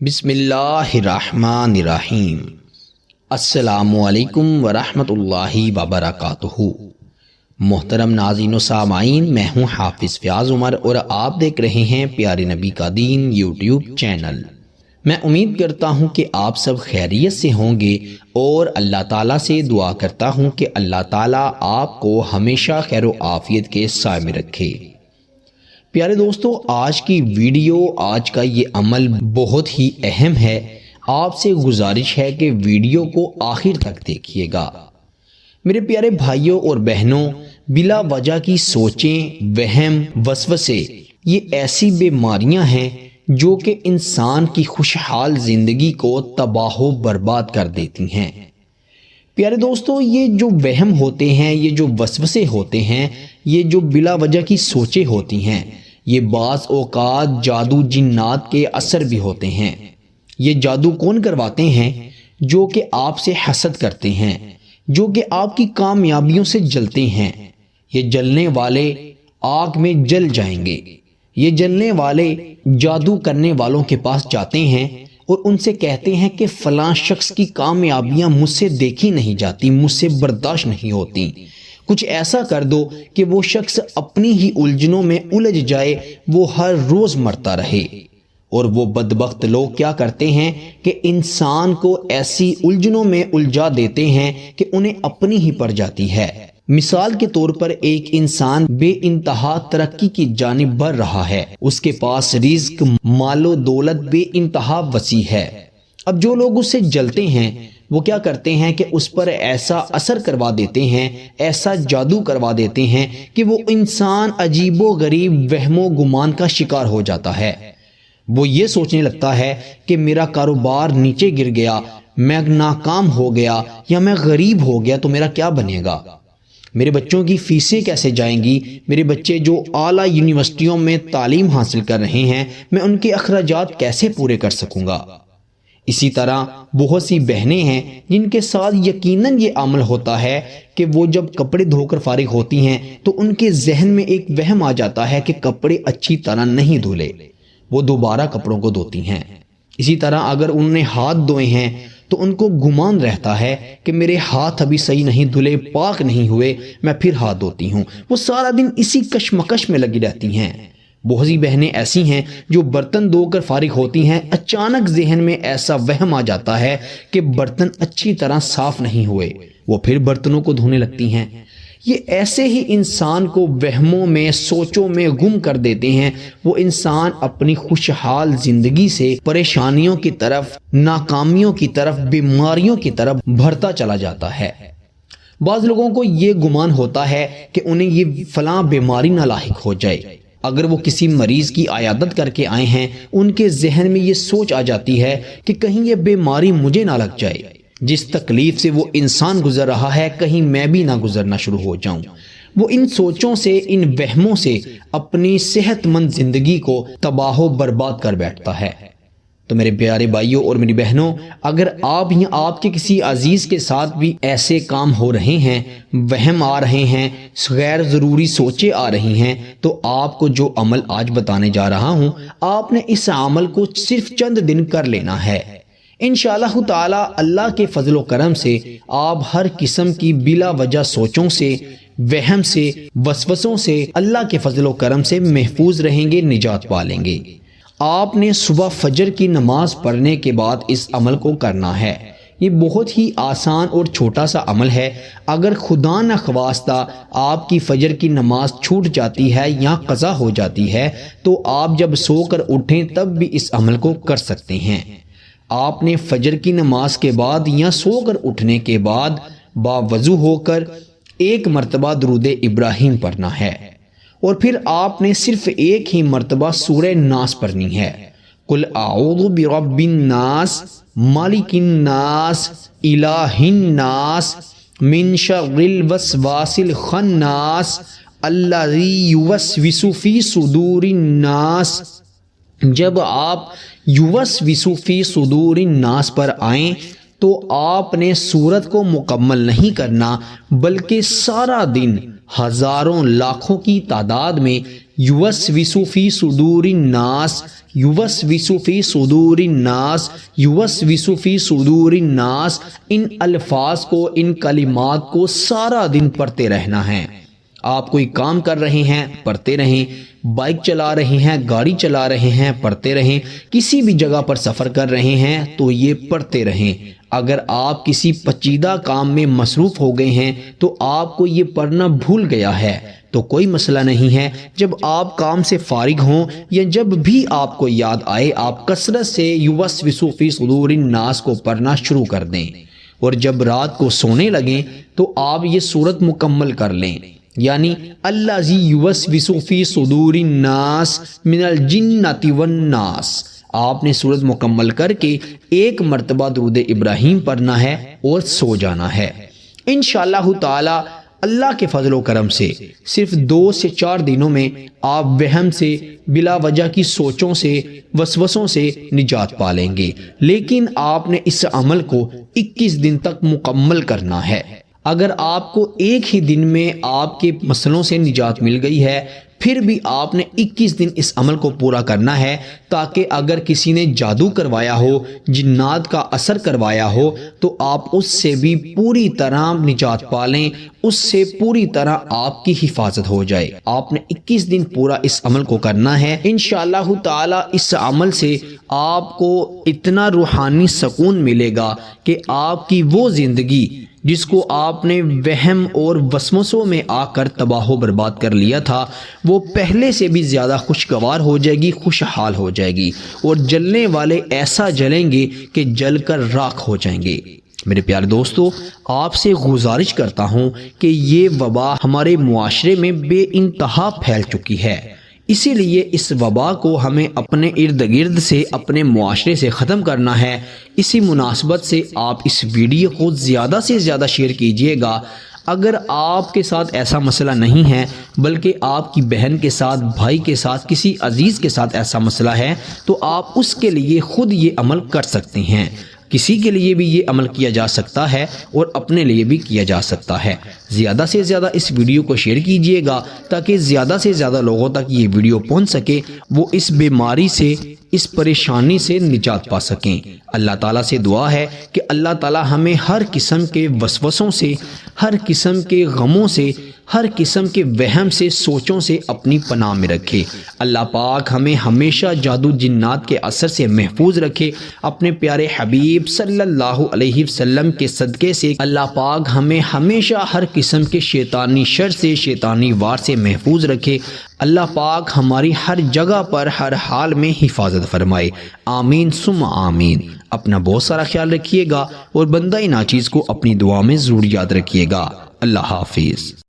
بسم اللہ الرحمن الرحیم۔ السلام علیکم ورحمۃ اللہ وبرکاتہ۔ محترم ناظرین و سامعین، میں ہوں حافظ فیاض عمر اور آپ دیکھ رہے ہیں پیارے نبی کا دین یوٹیوب چینل۔ میں امید کرتا ہوں کہ آپ سب خیریت سے ہوں گے اور اللہ تعالیٰ سے دعا کرتا ہوں کہ اللہ تعالیٰ آپ کو ہمیشہ خیر و عافیت کے سائے میں رکھے۔ پیارے دوستو، آج کی ویڈیو، آج کا یہ عمل بہت ہی اہم ہے۔ آپ سے گزارش ہے کہ ویڈیو کو آخر تک دیکھیے گا۔ میرے پیارے بھائیوں اور بہنوں، بلا وجہ کی سوچیں، وہم، وسوسے، یہ ایسی بیماریاں ہیں جو کہ انسان کی خوشحال زندگی کو تباہ و برباد کر دیتی ہیں۔ پیارے دوستو، یہ جو وہم ہوتے ہیں، یہ جو وسوسے ہوتے ہیں، یہ جو بلا وجہ کی سوچیں ہوتی ہیں، یہ بعض اوقات جادو جنات کے اثر بھی ہوتے ہیں۔ یہ جادو کون کرواتے ہیں؟ جو کہ آپ سے حسد کرتے ہیں، جو کہ آپ کی کامیابیوں سے جلتے ہیں۔ یہ جلنے والے آگ میں جل جائیں گے۔ یہ جلنے والے جادو کرنے والوں کے پاس جاتے ہیں اور ان سے کہتے ہیں کہ فلاں شخص کی کامیابیاں مجھ سے دیکھی نہیں جاتی، مجھ سے برداشت نہیں ہوتی، کچھ ایسا کر دو کہ وہ شخص اپنی ہی الجھنوں میں الجھ جائے، وہ ہر روز مرتا رہے۔ اور وہ بدبخت لوگ کیا کرتے ہیں کہ انسان کو ایسی الجھنوں میں الجھا دیتے ہیں کہ انہیں اپنی ہی پڑ جاتی ہے۔ مثال کے طور پر ایک انسان بے انتہا ترقی کی جانب بڑھ رہا ہے، اس کے پاس رزق، مال و دولت بے انتہا وسیع ہے۔ اب جو لوگ اس سے جلتے ہیں وہ کیا کرتے ہیں کہ اس پر ایسا اثر کروا دیتے ہیں، ایسا جادو کروا دیتے ہیں کہ وہ انسان عجیب و غریب وہم و گمان کا شکار ہو جاتا ہے۔ وہ یہ سوچنے لگتا ہے کہ میرا کاروبار نیچے گر گیا، میں ناکام ہو گیا یا میں غریب ہو گیا تو میرا کیا بنے گا؟ میرے بچوں کی فیسیں کیسے جائیں گی؟ میرے بچے جو اعلیٰ یونیورسٹیوں میں تعلیم حاصل کر رہے ہیں، میں ان کے اخراجات کیسے پورے کر سکوں گا؟ اسی طرح بہت سی بہنیں ہیں جن کے ساتھ یقیناً یہ عمل ہوتا ہے کہ وہ جب کپڑے دھو کر فارغ ہوتی ہیں تو ان کے ذہن میں ایک وہم آ جاتا ہے کہ کپڑے اچھی طرح نہیں دھلے، وہ دوبارہ کپڑوں کو دھوتی ہیں۔ اسی طرح اگر انہوں نے ہاتھ دھوئے ہیں تو ان کو گمان رہتا ہے کہ میرے ہاتھ ابھی صحیح نہیں دھلے، پاک نہیں ہوئے، میں پھر ہاتھ دھوتی ہوں۔ وہ سارا دن اسی کشمکش میں لگی رہتی ہیں۔ بہت سی بہنیں ایسی ہیں جو برتن دھو کر فارغ ہوتی ہیں، اچانک ذہن میں ایسا وہم آ جاتا ہے کہ برتن اچھی طرح صاف نہیں ہوئے، وہ پھر برتنوں کو دھونے لگتی ہیں۔ یہ ایسے ہی انسان کو وہموں میں، سوچوں میں گم کر دیتے ہیں۔ وہ انسان اپنی خوشحال زندگی سے پریشانیوں کی طرف، ناکامیوں کی طرف، بیماریوں کی طرف بڑھتا چلا جاتا ہے۔ بعض لوگوں کو یہ گمان ہوتا ہے کہ انہیں یہ فلاں بیماری نہ لاحق ہو جائے۔ اگر وہ کسی مریض کی عیادت کر کے آئے ہیں، ان کے ذہن میں یہ سوچ آ جاتی ہے کہ کہیں یہ بیماری مجھے نہ لگ جائے، جس تکلیف سے وہ انسان گزر رہا ہے کہیں میں بھی نہ گزرنا شروع ہو جاؤں۔ وہ ان سوچوں سے، ان وہموں سے اپنی صحت مند زندگی کو تباہ و برباد کر بیٹھتا ہے۔ تو میرے پیارے بھائیوں اور میری بہنوں، اگر آپ یا آپ کے کسی عزیز کے ساتھ بھی ایسے کام ہو رہے ہیں، وہم آ رہے ہیں، غیر ضروری سوچیں آ رہی ہیں، تو آپ کو جو عمل آج بتانے جا رہا ہوں، آپ نے اس عمل کو صرف چند دن کر لینا ہے۔ انشاءاللہ تعالی اللہ کے فضل و کرم سے آپ ہر قسم کی بلا وجہ سوچوں سے، وہم سے، وسوسوں سے اللہ کے فضل و کرم سے محفوظ رہیں گے، نجات پالیں گے۔ آپ نے صبح فجر کی نماز پڑھنے کے بعد اس عمل کو کرنا ہے۔ یہ بہت ہی آسان اور چھوٹا سا عمل ہے۔ اگر خدا نخواستہ آپ کی فجر کی نماز چھوٹ جاتی ہے یا قضا ہو جاتی ہے تو آپ جب سو کر اٹھیں تب بھی اس عمل کو کر سکتے ہیں۔ آپ نے فجر کی نماز کے بعد یا سو کر اٹھنے کے بعد باوضو ہو کر ایک مرتبہ درود ابراہیم پڑھنا ہے، اور پھر آپ نے صرف ایک ہی مرتبہ سورہ ناس پڑھنی ہے۔ قل اعوذ برب الناس، مالک الناس، الہ الناس، من شر الوسواس الخناس، الذی یوسوس فی صدور الناس۔ جب آپ یوسوس فی صدور الناس پر آئیں تو آپ نے سورت کو مکمل نہیں کرنا، بلکہ سارا دن ہزاروں لاکھوں کی تعداد میں یوسوسو فی صدور الناس، یوسوسو فی صدور الناس، یوسوسو فی صدور الناس، ان الفاظ کو، ان کلمات کو سارا دن پڑھتے رہنا ہے۔ آپ کوئی کام کر رہے ہیں پڑھتے رہیں، بائک چلا رہے ہیں، گاڑی چلا رہے ہیں پڑھتے رہیں، کسی بھی جگہ پر سفر کر رہے ہیں تو یہ پڑھتے رہیں۔ اگر آپ کسی پیچیدہ کام میں مصروف ہو گئے ہیں تو آپ کو یہ پڑھنا بھول گیا ہے تو کوئی مسئلہ نہیں ہے، جب آپ کام سے فارغ ہوں یا جب بھی آپ کو یاد آئے آپ کثرت سے یوسوسو فی صدور الناس کو پڑھنا شروع کر دیں، اور جب رات کو سونے لگیں تو آپ یہ سورت مکمل کر لیں، یعنی الذی یوسوس فی صدور الناس من الجنۃ والناس۔ آپ نے سورت مکمل کر کے ایک مرتبہ درود ابراہیم پڑھنا ہے اور سو جانا ہے۔ انشاءاللہ تعالی اللہ کے فضل و کرم سے صرف 2 سے 4 دنوں میں آپ وہم سے، بلا وجہ کی سوچوں سے، وسوسوں سے نجات پا لیں گے، لیکن آپ نے اس عمل کو 21 دن تک مکمل کرنا ہے۔ اگر آپ کو ایک ہی دن میں آپ کے مسئلوں سے نجات مل گئی ہے، پھر بھی آپ نے 21 دن اس عمل کو پورا کرنا ہے، تاکہ اگر کسی نے جادو کروایا ہو، جنات کا اثر کروایا ہو تو آپ اس سے بھی پوری طرح نجات پا لیں، اس سے پوری طرح آپ کی حفاظت ہو جائے۔ آپ نے 21 دن پورا اس عمل کو کرنا ہے۔ انشاءاللہ تعالی اس عمل سے آپ کو اتنا روحانی سکون ملے گا کہ آپ کی وہ زندگی جس کو آپ نے وہم اور وسوسوں میں آ کر تباہ و برباد کر لیا تھا، وہ پہلے سے بھی زیادہ خوشگوار ہو جائے گی، خوشحال ہو جائے گی، اور جلنے والے ایسا جلیں گے کہ جل کر راکھ ہو جائیں گے۔ میرے پیارے دوستو، آپ سے گزارش کرتا ہوں کہ یہ وبا ہمارے معاشرے میں بے انتہا پھیل چکی ہے، اسی لیے اس وبا کو ہمیں اپنے ارد گرد سے، اپنے معاشرے سے ختم کرنا ہے۔ اسی مناسبت سے آپ اس ویڈیو کو زیادہ سے زیادہ شیئر کیجئے گا۔ اگر آپ کے ساتھ ایسا مسئلہ نہیں ہے بلکہ آپ کی بہن کے ساتھ، بھائی کے ساتھ، کسی عزیز کے ساتھ ایسا مسئلہ ہے تو آپ اس کے لیے خود یہ عمل کر سکتے ہیں۔ کسی کے لیے بھی یہ عمل کیا جا سکتا ہے اور اپنے لیے بھی کیا جا سکتا ہے۔ زیادہ سے زیادہ اس ویڈیو کو شیئر کیجئے گا تاکہ زیادہ سے زیادہ لوگوں تک یہ ویڈیو پہنچ سکے، وہ اس بیماری سے، اس پریشانی سے نجات پا سکیں۔ اللہ تعالیٰ سے دعا ہے کہ اللہ تعالیٰ ہمیں ہر قسم کے وسوسوں سے، ہر قسم کے غموں سے، ہر قسم کے وہم سے، سوچوں سے اپنی پناہ میں رکھے۔ اللہ پاک ہمیں ہمیشہ جادو جنات کے اثر سے محفوظ رکھے۔ اپنے پیارے حبیب صلی اللہ علیہ وسلم کے صدقے سے اللہ پاک ہمیں ہمیشہ ہر قسم کے شیطانی شر سے، شیطانی وار سے محفوظ رکھے۔ اللہ پاک ہماری ہر جگہ پر، ہر حال میں حفاظت فرمائے۔ آمین ثم آمین۔ اپنا بہت سارا خیال رکھیے گا اور بندہ ناچیز کو اپنی دعا میں ضرور یاد رکھیے گا۔ اللہ حافظ۔